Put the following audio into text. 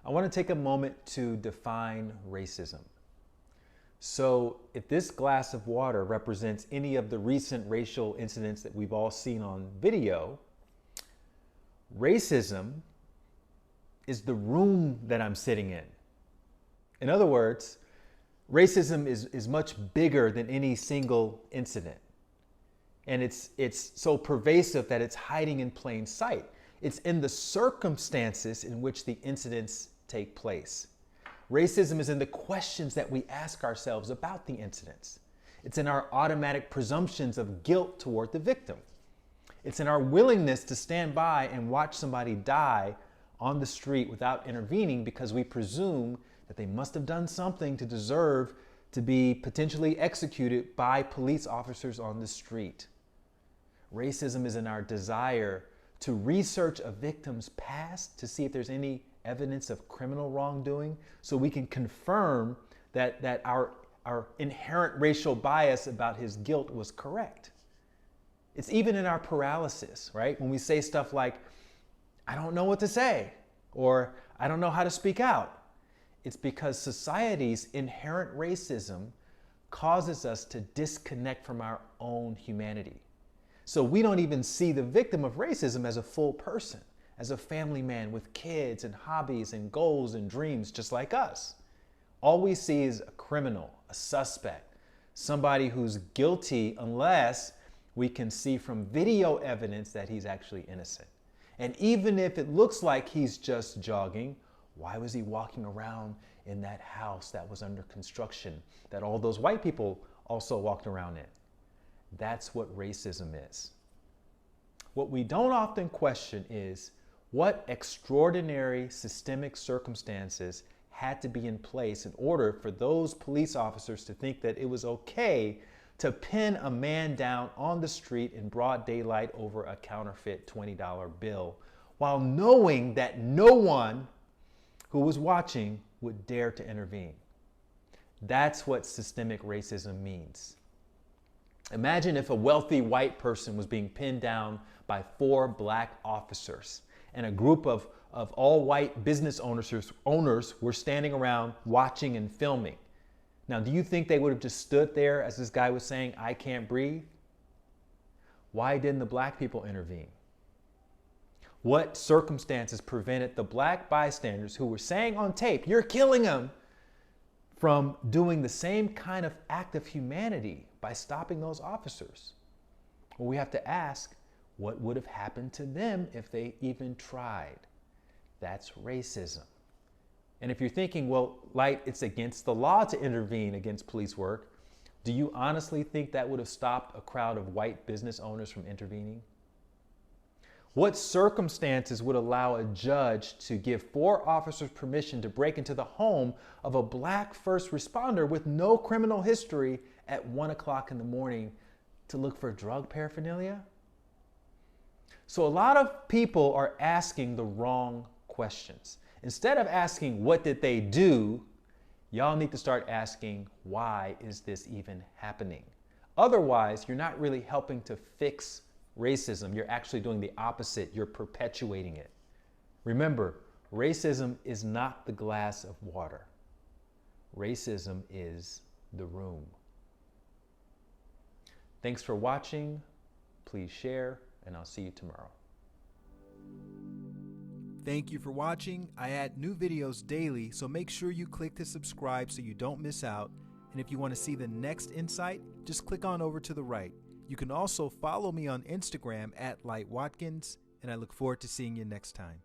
I want to take a moment to define racism. So if this glass of water represents any of the recent racial incidents that we've all seen on video, racism is the room that I'm sitting in. In other words, racism is much bigger than any single incident. And it's so pervasive that it's hiding in plain sight. It's in the circumstances in which the incidents take place. Racism is in the questions that we ask ourselves about the incidents. It's in our automatic presumptions of guilt toward the victim. It's in our willingness to stand by and watch somebody die on the street without intervening because we presume that they must have done something to deserve to be potentially executed by police officers on the street. Racism is in our desire to research a victim's past to see if there's any evidence of criminal wrongdoing so we can confirm that our inherent racial bias about his guilt was correct. It's even in our paralysis, right? When we say stuff like, I don't know what to say, or I don't know how to speak out. It's because society's inherent racism causes us to disconnect from our own humanity. So we don't even see the victim of racism as a full person, as a family man with kids and hobbies and goals and dreams just like us. All we see is a criminal, a suspect, somebody who's guilty unless we can see from video evidence that he's actually innocent. And even if it looks like he's just jogging, why was he walking around in that house that was under construction that all those white people also walked around in? That's what racism is. What we don't often question is what extraordinary systemic circumstances had to be in place in order for those police officers to think that it was okay to pin a man down on the street in broad daylight over a counterfeit $20 bill while knowing that no one who was watching would dare to intervene. That's what systemic racism means. Imagine if a wealthy white person was being pinned down by 4 black officers and a group of all white business owners were standing around watching and filming. Now, do you think they would have just stood there as this guy was saying, I can't breathe? Why didn't the black people intervene? What circumstances prevented the black bystanders who were saying on tape, you're killing him, from doing the same kind of act of humanity by stopping those officers? Well, we have to ask, what would have happened to them if they even tried? That's racism. And if you're thinking, well, Light, it's against the law to intervene against police work, do you honestly think that would have stopped a crowd of white business owners from intervening? What circumstances would allow a judge to give 4 officers permission to break into the home of a black first responder with no criminal history at 1 o'clock in the morning to look for drug paraphernalia? So a lot of people are asking the wrong questions. Instead of asking, what did they do? Y'all need to start asking, why is this even happening? Otherwise, you're not really helping to fix racism. You're actually doing the opposite. You're perpetuating it. Remember, racism is not the glass of water. Racism is the room. Thanks for watching. Please share, and I'll see you tomorrow. Thank you for watching. I add new videos daily, so make sure you click to subscribe so you don't miss out. And if you want to see the next insight, just click on over to the right. You can also follow me on Instagram @LightWatkins, and I look forward to seeing you next time.